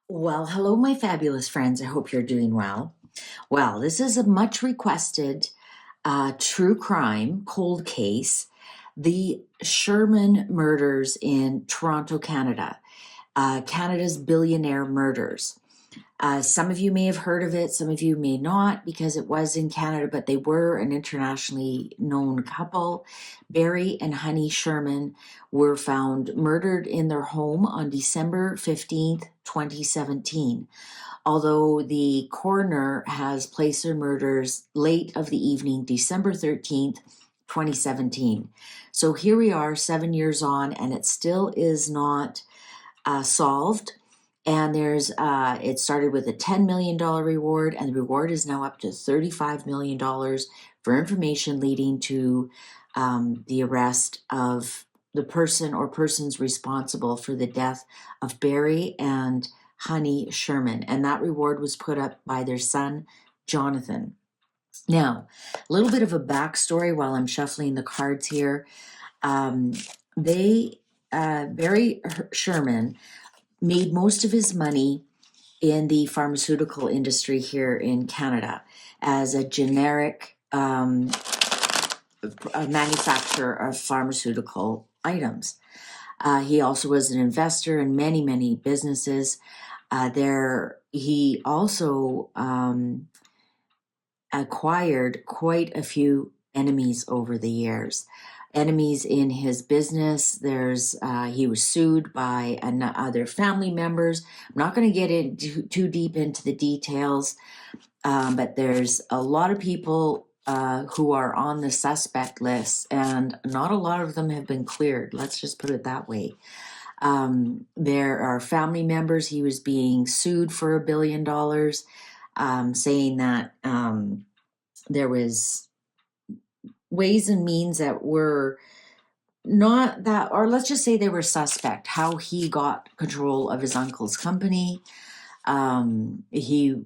Well, hello, my fabulous friends. I hope you're doing well. Well, this is a much requested true crime cold case, the Sherman murders in Toronto, Canada, Canada's billionaire murders. Some of you may have heard of it, some of you may not, because it was in Canada, but they were an internationally known couple. Barry and Honey Sherman were found murdered in their home on December 15th, 2017. Although the coroner has placed their murders late of the evening, December 13th, 2017. So here we are 7 years on, and it still is not solved. And it started with a $10 million reward, and the reward is now up to $35 million for information leading to the arrest of the person or persons responsible for the death of Barry and Honey Sherman. And that reward was put up by their son, Jonathan. Now, a little bit of a backstory while I'm shuffling the cards here. Barry Sherman made most of his money in the pharmaceutical industry here in Canada as a generic manufacturer of pharmaceutical items. He also was an investor in many, many businesses. He also acquired quite a few enemies over the years. Enemies in his business. He was sued by other family members. I'm not going to get too deep into the details, but there's a lot of people who are on the suspect list, and not a lot of them have been cleared. Let's just put it that way. There are family members. He was being sued for $1 billion, saying that there was ways and means that were not that, or let's just say they were suspect, how he got control of his uncle's company. He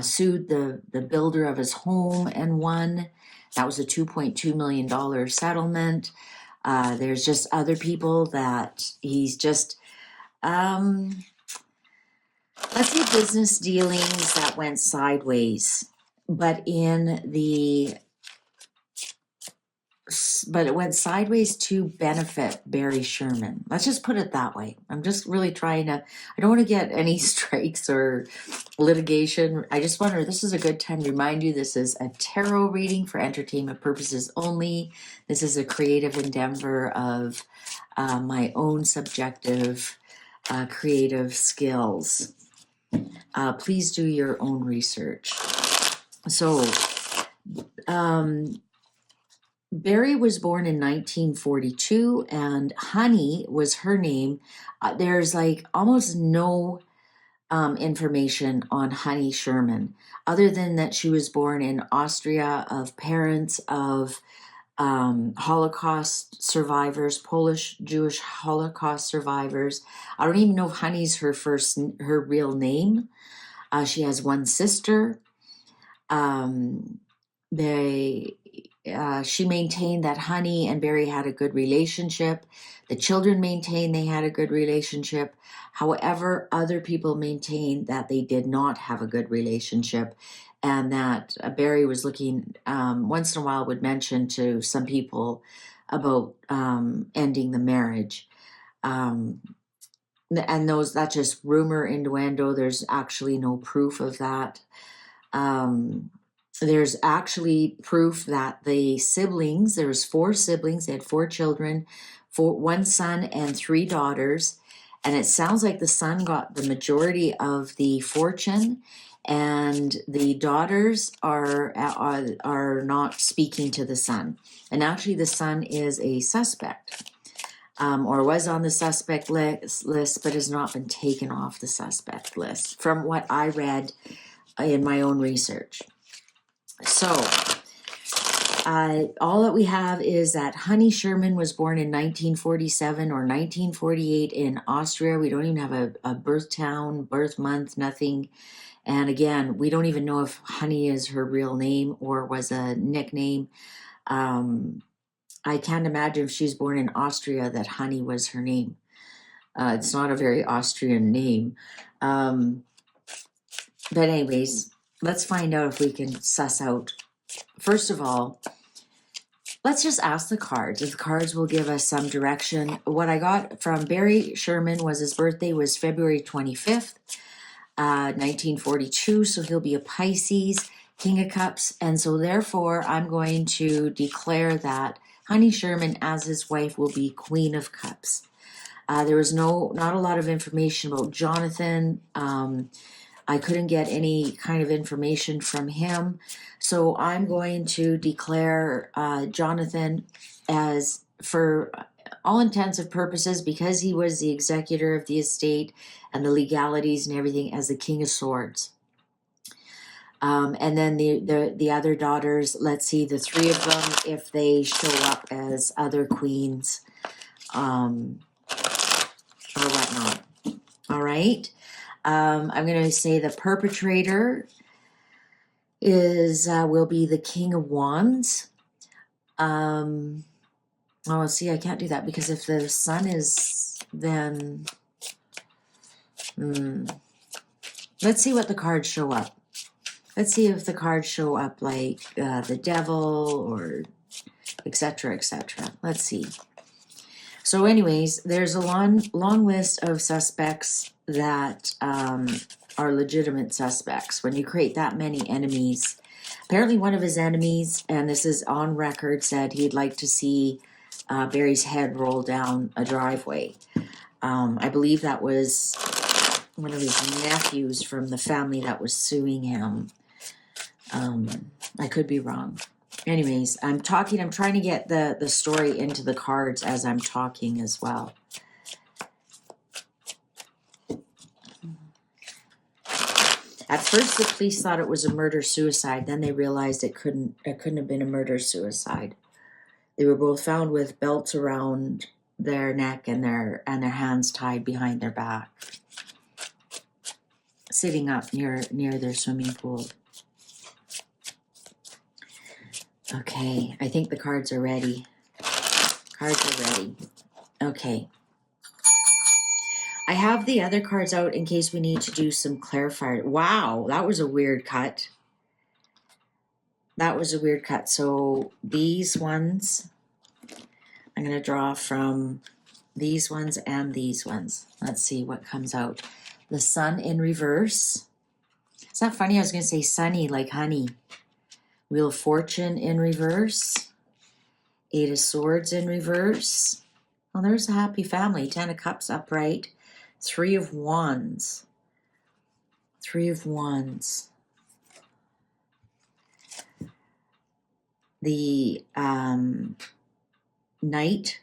sued the builder of his home and won. That was a $2.2 million settlement. There's just other people that he's just, let's say business dealings that went sideways, but it went sideways to benefit Barry Sherman. Let's just put it that way. I'm just really trying to, I don't want to get any strikes or litigation. I just wonder, this is a good time to remind you, this is a tarot reading for entertainment purposes only. This is a creative endeavor of my own subjective creative skills. Please do your own research. So, Barry was born in 1942, and Honey was her name. There's like almost no information on Honey Sherman, other than that she was born in Austria of parents of Holocaust survivors, Polish Jewish Holocaust survivors. I don't even know if Honey's her real name. She has one sister. She maintained that Honey and Barry had a good relationship. The children maintained they had a good relationship. However, other people maintained that they did not have a good relationship, and that Barry was looking, once in a while would mention to some people about ending the marriage. And that's just rumor, innuendo. There's actually no proof of that. There's actually proof that the siblings, there was 4 siblings, they had 4 children, 1 son and 3 daughters, and it sounds like the son got the majority of the fortune, and the daughters are not speaking to the son. And actually the son is a suspect, or was on the suspect list, but has not been taken off the suspect list, from what I read in my own research. So, all that we have is that Honey Sherman was born in 1947 or 1948 in Austria. We don't even have a birth town, birth month, nothing. And again, we don't even know if Honey is her real name or was a nickname. I can't imagine if she was born in Austria that Honey was her name. It's not a very Austrian name. But anyways, let's find out if we can suss out. First of all, let's just ask the cards. The cards will give us some direction. What I got from Barry Sherman was his birthday was February 25th, 1942. So he'll be a Pisces, King of Cups. And so therefore, I'm going to declare that Honey Sherman as his wife will be Queen of Cups. There was not a lot of information about Jonathan. I couldn't get any kind of information from him. So I'm going to declare Jonathan as, for all intents and purposes, because he was the executor of the estate and the legalities and everything, as the King of Swords. And then the other daughters, let's see, the three of them, if they show up as other queens or whatnot. All right. I'm going to say the perpetrator will be the King of Wands. Oh, see, I can't do that because if the sun is, then let's see what the cards show up. Let's see if the cards show up like the devil or etc., etc. Let's see. So anyways, there's a long list of suspects that are legitimate suspects. When you create that many enemies, apparently one of his enemies, and this is on record, said he'd like to see Barry's head roll down a driveway. I believe that was one of his nephews from the family that was suing him. I could be wrong. Anyways, I'm trying to get the story into the cards as I'm talking as well. At first, the police thought it was a murder-suicide. Then they realized it couldn't have been a murder-suicide. They were both found with belts around their neck and their hands tied behind their back, sitting up near their swimming pool. Okay, I think the cards are ready. Cards are ready. Okay. I have the other cards out in case we need to do some clarifier. Wow, that was a weird cut. That was a weird cut. So these ones, I'm going to draw from these ones and these ones. Let's see what comes out. The sun in reverse. It's not funny, I was going to say sunny like honey. Wheel of Fortune in reverse. Eight of Swords in reverse. Oh, there's a happy family. Ten of Cups upright. Three of Wands. Three of Wands. The Knight.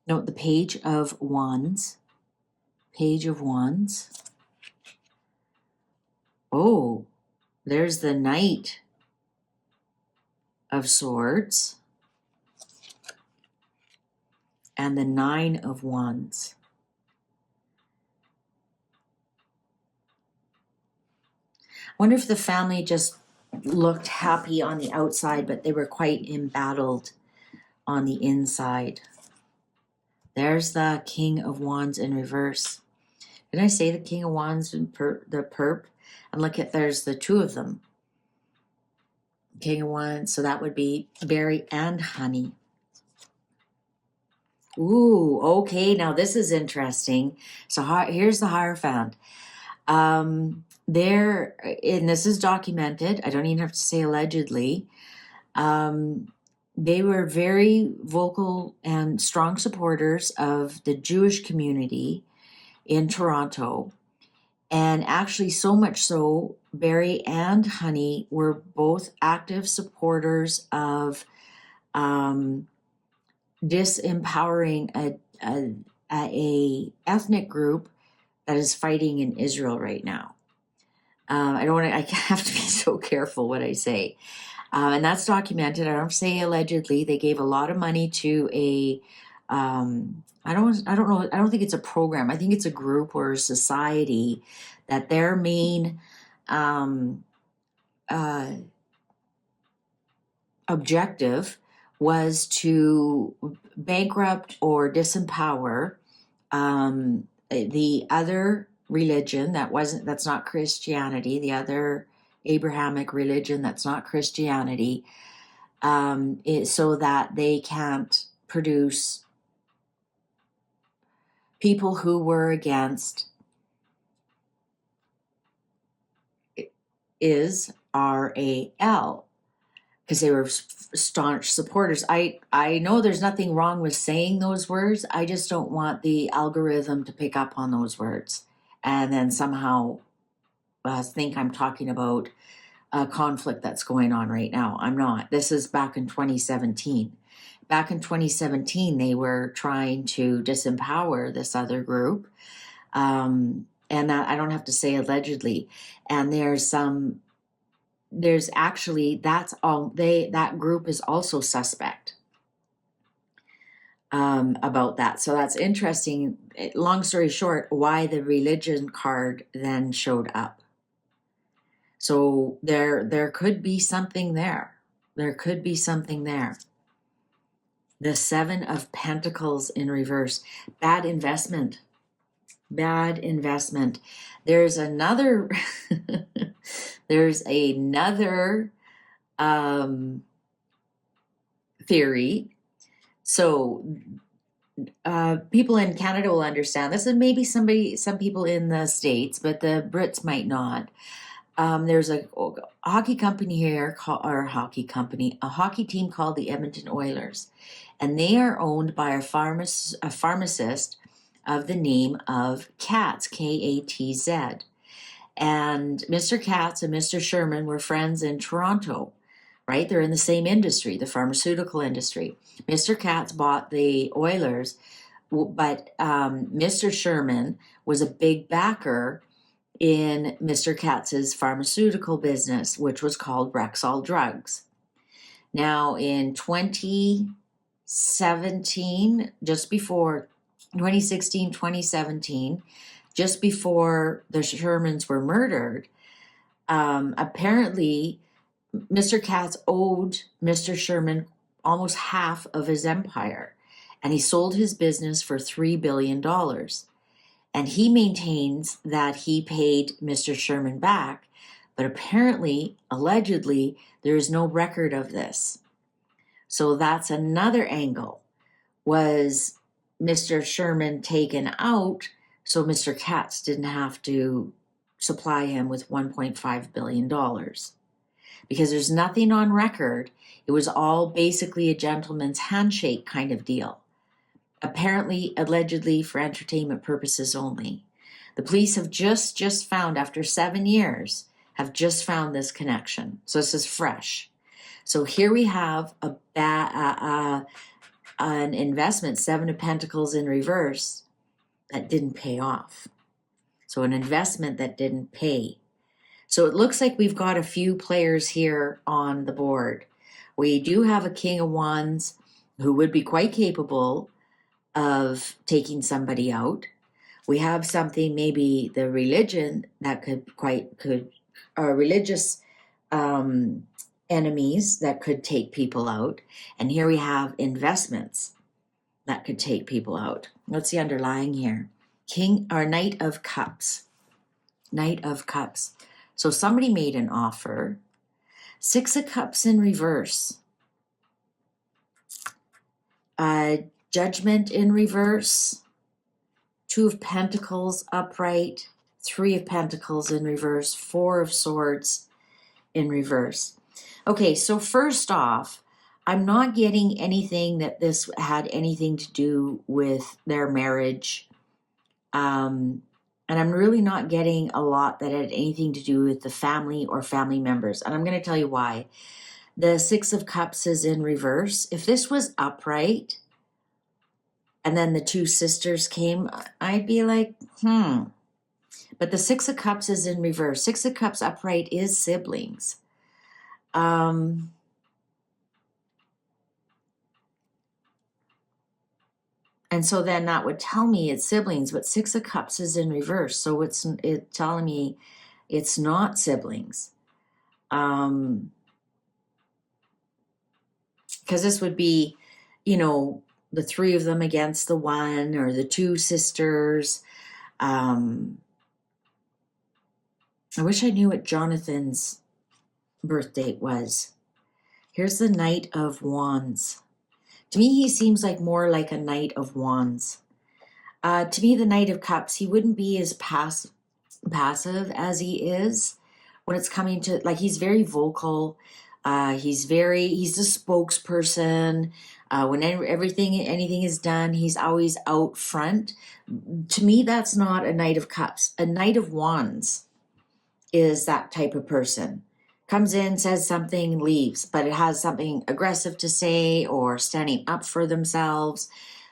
No, the Page of Wands. Page of Wands. Oh, there's the Knight of Swords and the Nine of Wands. I wonder if the family just looked happy on the outside, but they were quite embattled on the inside. There's the King of Wands in reverse. Did I say the King of Wands in the perp? And look at, there's the two of them. King of Wands, so that would be Barry and Honey. Ooh, okay, now this is interesting. So here's the Hierophant. There, and this is documented, I don't even have to say allegedly, they were very vocal and strong supporters of the Jewish community in Toronto. And actually, so much so, Barry and Honey were both active supporters of disempowering a ethnic group that is fighting in Israel right now. I have to be so careful what I say. And that's documented. I don't say allegedly. They gave a lot of money to a I don't know. I don't think it's a program. I think it's a group or a society that their main objective was to bankrupt or disempower the other religion that's not Christianity, the other Abrahamic religion that's not Christianity, so that they can't produce people who were against Israel, because they were staunch supporters. I know there's nothing wrong with saying those words. I just don't want the algorithm to pick up on those words and then somehow think I'm talking about a conflict that's going on right now. I'm not. This is back in 2017. Back in 2017, they were trying to disempower this other group. And that I don't have to say allegedly. And there's actually, that group is also suspect about that. So that's interesting. Long story short, why the religion card then showed up. So there could be something there. There could be something there. The Seven of Pentacles in reverse. Bad investment. Bad investment. There's another theory. So people in Canada will understand this, and maybe some people in the States, but the Brits might not. There's a hockey company here, a hockey team called the Edmonton Oilers, and they are owned by a pharmacist of the name of Katz, K-A-T-Z. And Mr. Katz and Mr. Sherman were friends in Toronto, right? They're in the same industry, the pharmaceutical industry. Mr. Katz bought the Oilers, but Mr. Sherman was a big backer in Mr. Katz's pharmaceutical business, which was called Rexall Drugs. Now, in 2017, just before 2016, 2017, just before the Shermans were murdered, apparently Mr. Katz owed Mr. Sherman almost half of his empire, and he sold his business for $3 billion. And he maintains that he paid Mr. Sherman back, but apparently, allegedly, there is no record of this. So that's another angle. Was Mr. Sherman taken out so Mr. Katz didn't have to supply him with $1.5 billion? Because there's nothing on record. It was all basically a gentleman's handshake kind of deal. Apparently, allegedly, for entertainment purposes only. The police have just found, after 7 years, have just found this connection. So this is fresh. So here we have an investment, Seven of Pentacles in reverse, that didn't pay off. So an investment that didn't pay. So it looks like we've got a few players here on the board. We do have a King of Wands who would be quite capable of taking somebody out. We have something, maybe the religion that could religious enemies that could take people out. And here we have investments that could take people out. What's the underlying here? Knight of Cups. Knight of Cups. So somebody made an offer. Six of Cups in reverse. Judgment in reverse, Two of Pentacles upright, Three of Pentacles in reverse, Four of Swords in reverse. Okay, so first off, I'm not getting anything that this had anything to do with their marriage. And I'm really not getting a lot that had anything to do with the family or family members. And I'm going to tell you why. The Six of Cups is in reverse. If this was upright, and then the two sisters came, I'd be like, But the Six of Cups is in reverse. Six of Cups upright is siblings. And so then that would tell me it's siblings, but Six of Cups is in reverse. So it's telling me it's not siblings. Because this would be, the three of them against the one, or the two sisters. I wish I knew what Jonathan's birth date was. Here's the Knight of Wands. To me, he seems like more like a Knight of Wands. To me, the Knight of Cups, he wouldn't be as passive as he is when it's coming to, like, he's very vocal. He's the spokesperson. Whenever anything is done, he's always out front. To me, that's not a Knight of Cups. A Knight of Wands is that type of person. Comes in, says something, leaves, but it has something aggressive to say or standing up for themselves.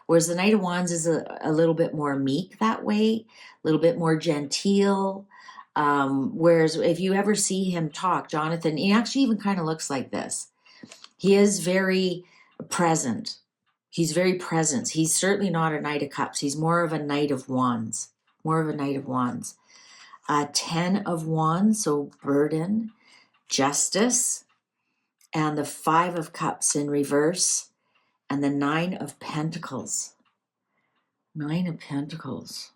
Whereas the Knight of Wands is a little bit more meek that way, a little bit more genteel. Whereas if you ever see him talk, Jonathan, he actually even kind of looks like this. He is very present. He's very present. He's certainly not a Knight of Cups. He's more of a Knight of Wands. More of a Knight of Wands. 10 of Wands, so burden, justice, and the 5 of Cups in reverse, and the 9 of Pentacles. 9 of Pentacles.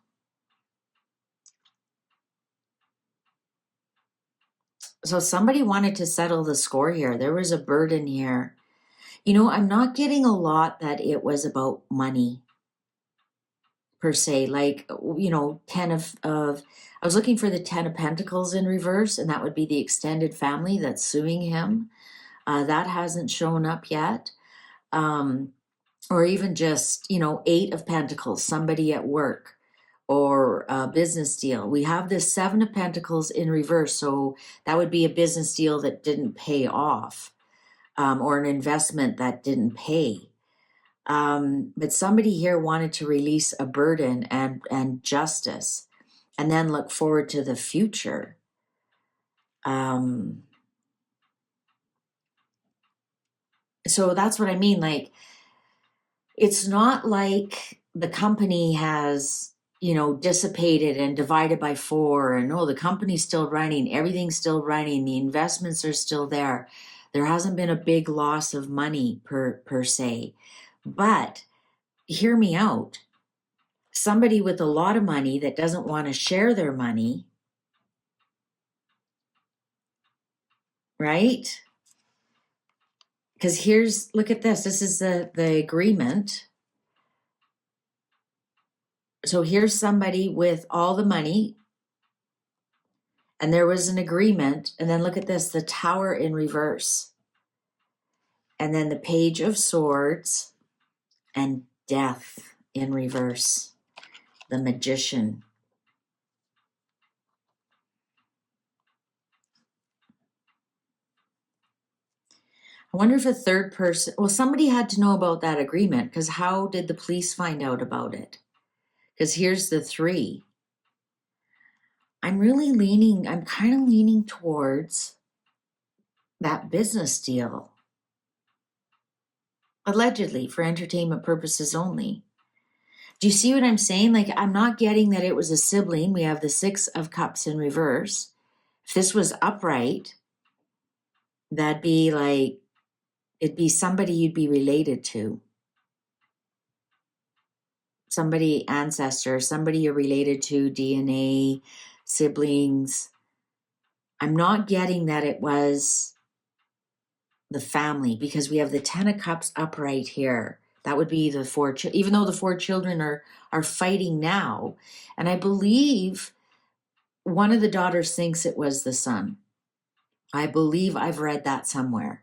So somebody wanted to settle the score here. There was a burden here. You know, I'm not getting a lot that it was about money per se. Like, you know, 10 of I was looking for the 10 of Pentacles in reverse, and that would be the extended family that's suing him. That hasn't shown up yet. Or even just, you know, 8 of Pentacles, somebody at work or a business deal. We have this 7 of Pentacles in reverse, so that would be a business deal that didn't pay off, or an investment that didn't pay. But somebody here wanted to release a burden and justice, and then look forward to the future. So that's what I mean. Like, it's not like the company has, you know, dissipated and divided by 4, and the company's still running, everything's still running, the investments are still there. There hasn't been a big loss of money per se. But hear me out. Somebody with a lot of money that doesn't want to share their money, right? Because look at this. This is the agreement. So here's somebody with all the money, and there was an agreement. And then look at this, the Tower in reverse. And then the Page of Swords and Death in reverse. The Magician. I wonder if a third person, well, somebody had to know about that agreement, because how did the police find out about it? Because here's the 3. I'm kind of leaning towards that business deal. Allegedly, for entertainment purposes only. Do you see what I'm saying? Like, I'm not getting that it was a sibling. We have the 6 of Cups in reverse. If this was upright, that'd be like, it'd be somebody you'd be related to. Somebody ancestor, somebody you're related to, DNA, siblings. I'm not getting that it was the family, because we have the 10 of Cups upright here. That would be the 4, even though the 4 children are fighting now. And I believe one of the daughters thinks it was the son. I believe I've read that somewhere.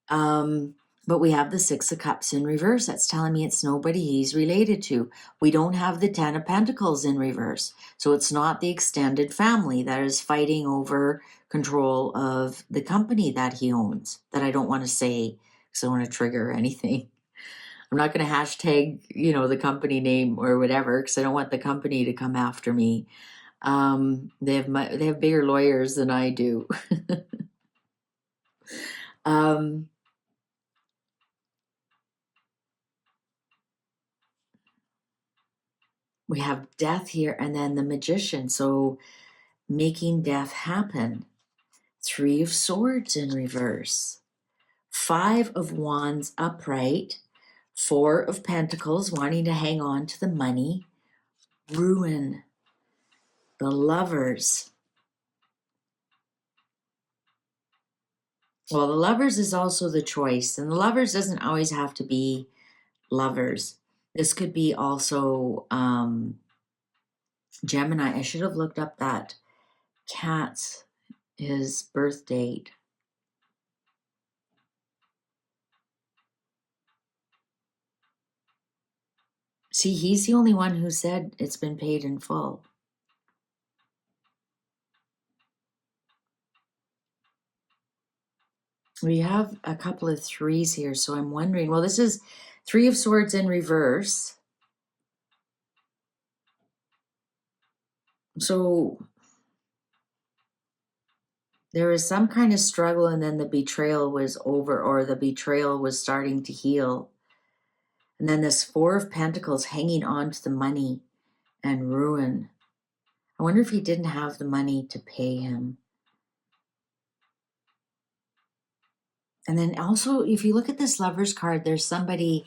But we have the 6 of Cups in reverse. That's telling me it's nobody he's related to. We don't have the 10 of Pentacles in reverse. So it's not the extended family that is fighting over control of the company that he owns, that I don't want to say because I don't want to trigger anything. I'm not going to hashtag, the company name or whatever, because I don't want the company to come after me. They have bigger lawyers than I do. We have Death here, and then the Magician. So making death happen. 3 of Swords in reverse. 5 of Wands upright. Four of Pentacles, wanting to hang on to the money. Ruin. The Lovers. Well, the Lovers is also the choice, and the Lovers doesn't always have to be lovers. This could be also Gemini. I should have looked up that cat's his birth date. See, he's the only one who said it's been paid in full. We have a couple of threes here, so I'm wondering, well, this is Three of Swords in reverse. So there was some kind of struggle, and then the betrayal was over, or the betrayal was starting to heal. And then this Four of Pentacles hanging on to the money and ruin. I wonder if he didn't have the money to pay him. And then also, if you look at this Lover's card, there's somebody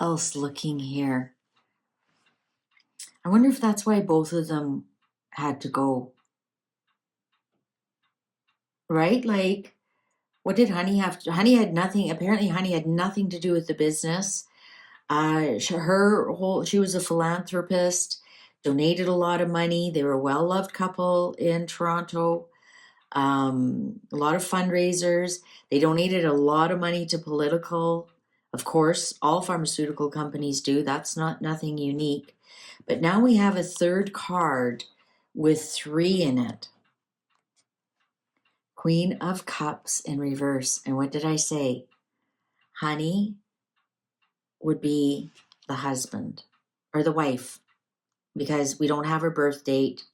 else looking here. I wonder if that's why both of them had to go. Right? Like, what did Honey have to, Honey had nothing, apparently Honey had nothing to do with the business. She was a philanthropist, donated a lot of money. They were a well-loved couple in Toronto. A lot of fundraisers. They donated a lot of money to political. Of course, all pharmaceutical companies do. That's nothing unique. But now we have a third card with three in it. Queen of Cups in reverse. And what did I say? Honey would be the husband or the wife, because we don't have her birth date,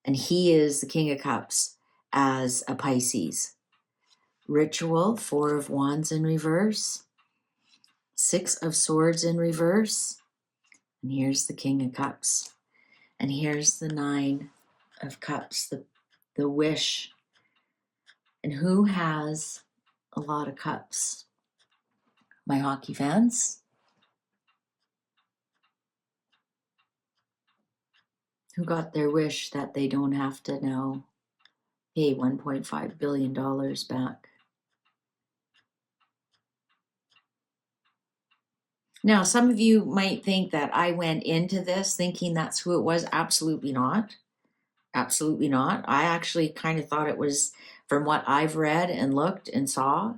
and he is the King of Cups as a Pisces. Ritual, Four of Wands in reverse, Six of Swords in reverse, and here's the King of Cups, and here's the Nine of Cups, the wish. And who has a lot of cups? My hockey fans. Who got their wish that they don't have to now pay $1.5 billion back. Now, some of you might think that I went into this thinking that's who it was. Absolutely not. Absolutely not. I actually kind of thought it was, from what I've read and looked and saw,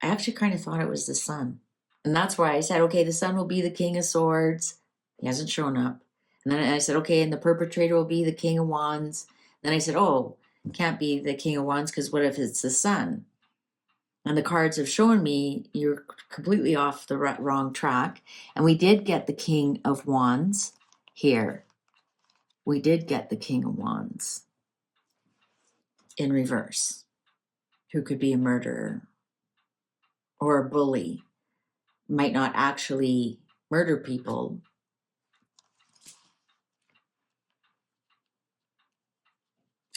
I actually kind of thought it was the Sun. And that's why I said, okay, the Sun will be the King of Swords. He hasn't shown up. And then I said, okay, and the perpetrator will be the King of Wands. Then I said, oh, can't be the King of Wands, because what if it's the Sun? And the cards have shown me you're completely off the wrong track. And we did get the King of Wands here. We did get the King of Wands in reverse, who could be a murderer or a bully. Might not actually murder people,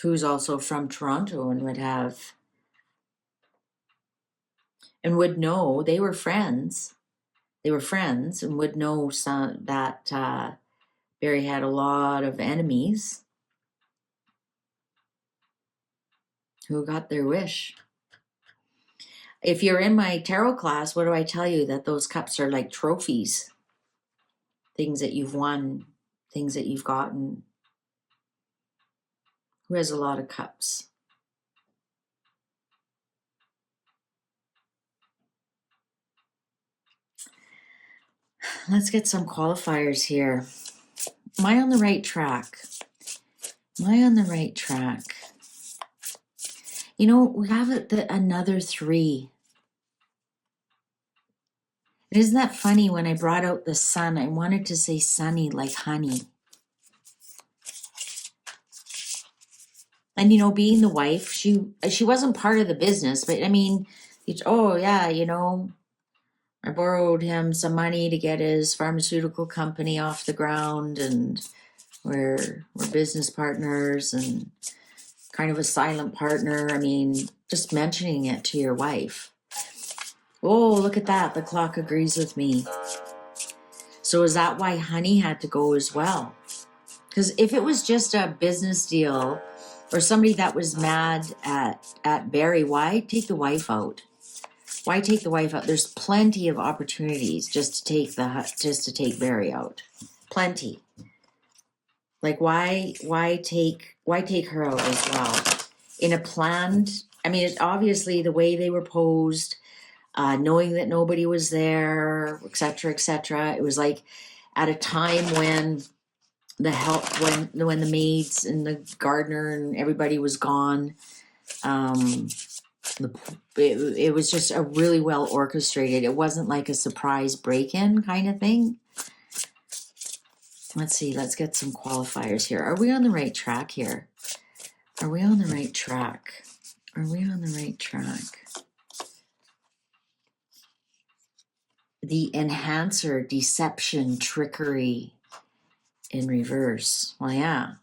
who's also from Toronto and would know they were friends. They were friends and would know that Barry had a lot of enemies who got their wish. If you're in my tarot class, what do I tell you? That those cups are like trophies, things that you've won, things that you've gotten. Who has a lot of cups? Let's get some qualifiers here. Am I on the right track? Am I on the right track? You know, we have another three. Isn't that funny? When I brought out the Sun, I wanted to say sunny like honey. And, you know, being the wife, she wasn't part of the business, but I mean, oh yeah, you know, I borrowed him some money to get his pharmaceutical company off the ground, and we're business partners and kind of a silent partner. I mean, just mentioning it to your wife. Oh, look at that. The clock agrees with me. So is that why Honey had to go as well? Because if it was just a business deal or somebody that was mad at Barry, why take the wife out? Why take the wife out? There's plenty of opportunities just to take Barry out. Plenty. Like why take her out as well? In a planned, I mean, it's obviously the way they were posed, knowing that nobody was there, etc., etc. It was like at a time when when the maids and the gardener and everybody was gone. It was just a really well orchestrated. It wasn't like a surprise break-in kind of thing. Let's see. Let's get some qualifiers here. Are we on the right track here? Are we on the right track? Are we on the right track? The enhancer, deception, trickery in reverse. Well, yeah,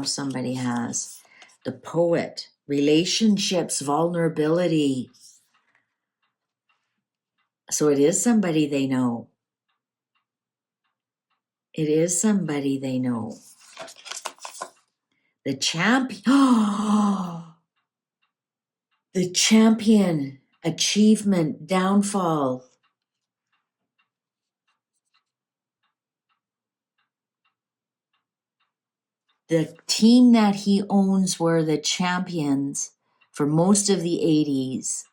somebody has. The poet, relationships, vulnerability. So it is somebody they know. It is somebody they know. The champion. Oh, the champion, achievement, downfall. The team that he owns were the champions for most of the 80s.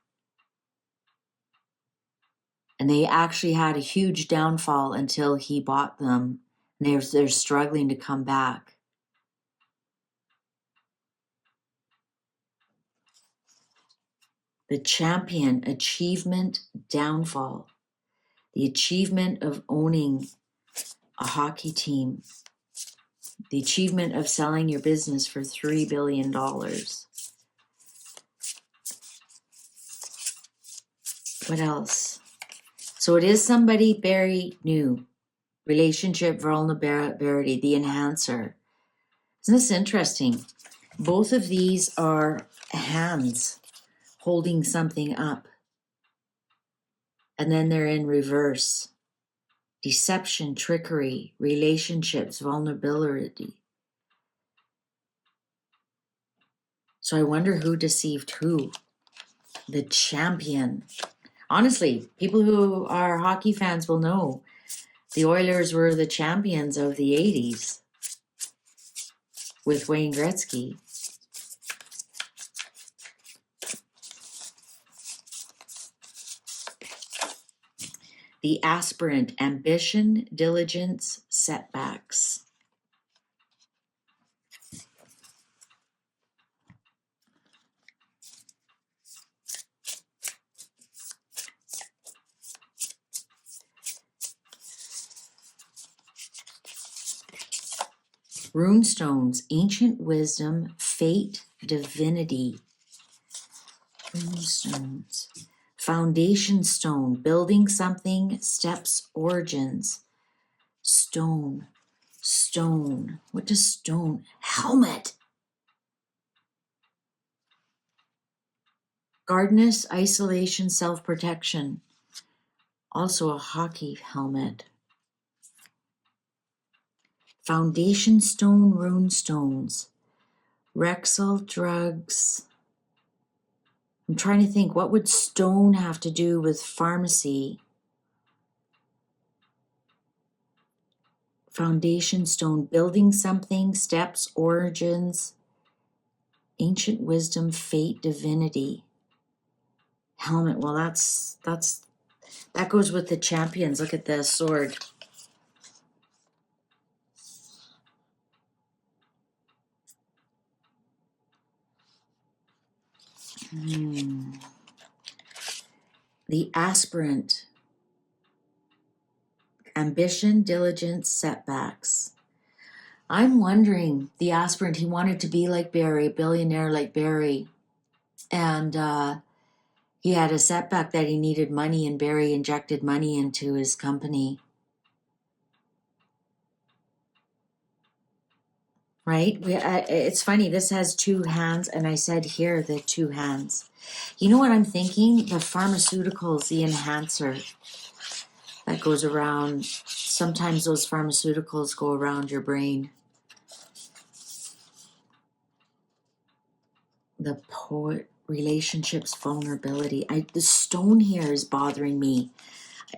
And they actually had a huge downfall until he bought them. And they're struggling to come back. The champion, achievement, downfall. The achievement of owning a hockey team. The achievement of selling your business for $3 billion. What else? So it is somebody Barry knew. Relationship, vulnerability, the enhancer. Isn't this interesting? Both of these are hands holding something up. And then they're in reverse. Deception, trickery, relationships, vulnerability. So I wonder who deceived who. The champion. Honestly, people who are hockey fans will know the Oilers were the champions of the 80s with Wayne Gretzky. The aspirant, ambition, diligence, setbacks. Runestones, ancient wisdom, fate, divinity. Runestones. Foundation stone, building something, steps, origins. Stone. What does stone? Helmet. Guardness, isolation, self-protection. Also a hockey helmet. Foundation stone, rune stones. Rexall, drugs. I'm trying to think, what would stone have to do with pharmacy? Foundation stone, building something, steps, origins, ancient wisdom, fate, divinity. Helmet, well that goes with the champions. Look at the sword. The aspirant. Ambition, diligence, setbacks. I'm wondering, the aspirant, he wanted to be like Barry, a billionaire like Barry. And he had a setback that he needed money, and Barry injected money into his company. right? It's funny, this has two hands, and I said here the two hands. You know what I'm thinking? The pharmaceuticals, the enhancer that goes around. Sometimes those pharmaceuticals go around your brain. The poet, relationships, vulnerability. The stone here is bothering me.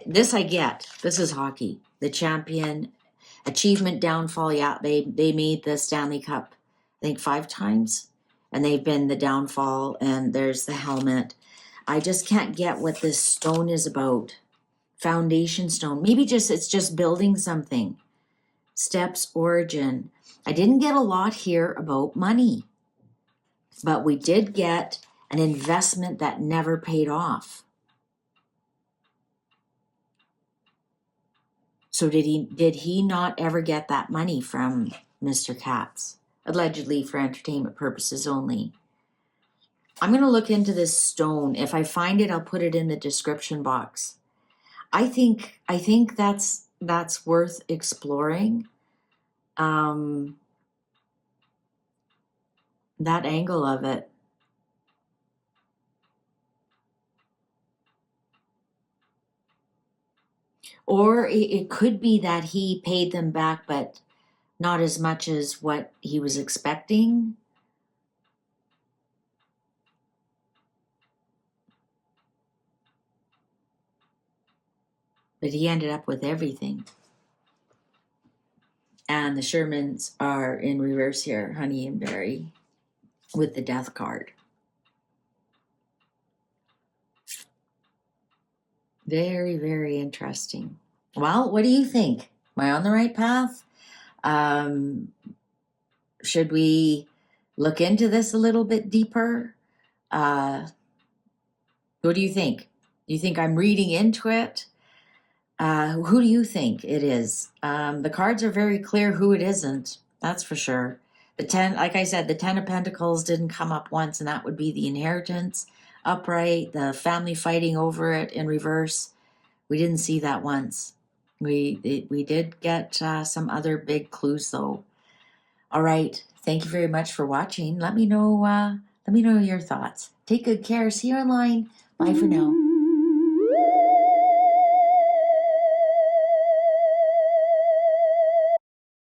This I get. This is hockey. The champion, achievement, downfall. Yeah, they made the Stanley Cup, I think 5 times, and they've been the downfall. And there's the helmet. I just can't get what this stone is about. Foundation stone. Maybe it's just building something. Steps, origin. I didn't get a lot here about money, but we did get an investment that never paid off. So did he not ever get that money from Mr. Katz? Allegedly for entertainment purposes only. I'm going to look into this stone. If I find it, I'll put it in the description box. I think that's worth exploring. That angle of it. Or it could be that he paid them back, but not as much as what he was expecting. But he ended up with everything. And the Shermans are in reverse here, Honey and Berry, with the death card. Very, very interesting. Well, what do you think? Am I on the right path? Should we look into this a little bit deeper? What do you think? Do you think I'm reading into it? Who do you think it is? The cards are very clear who it isn't. That's for sure. The 10, like I said, the 10 of Pentacles didn't come up once, and that would be the inheritance upright, the family fighting over it in reverse. We didn't see that once. We did get some other big clues though. All right. Thank you very much for watching. Let me know your thoughts. Take good care. See you online. Bye for now.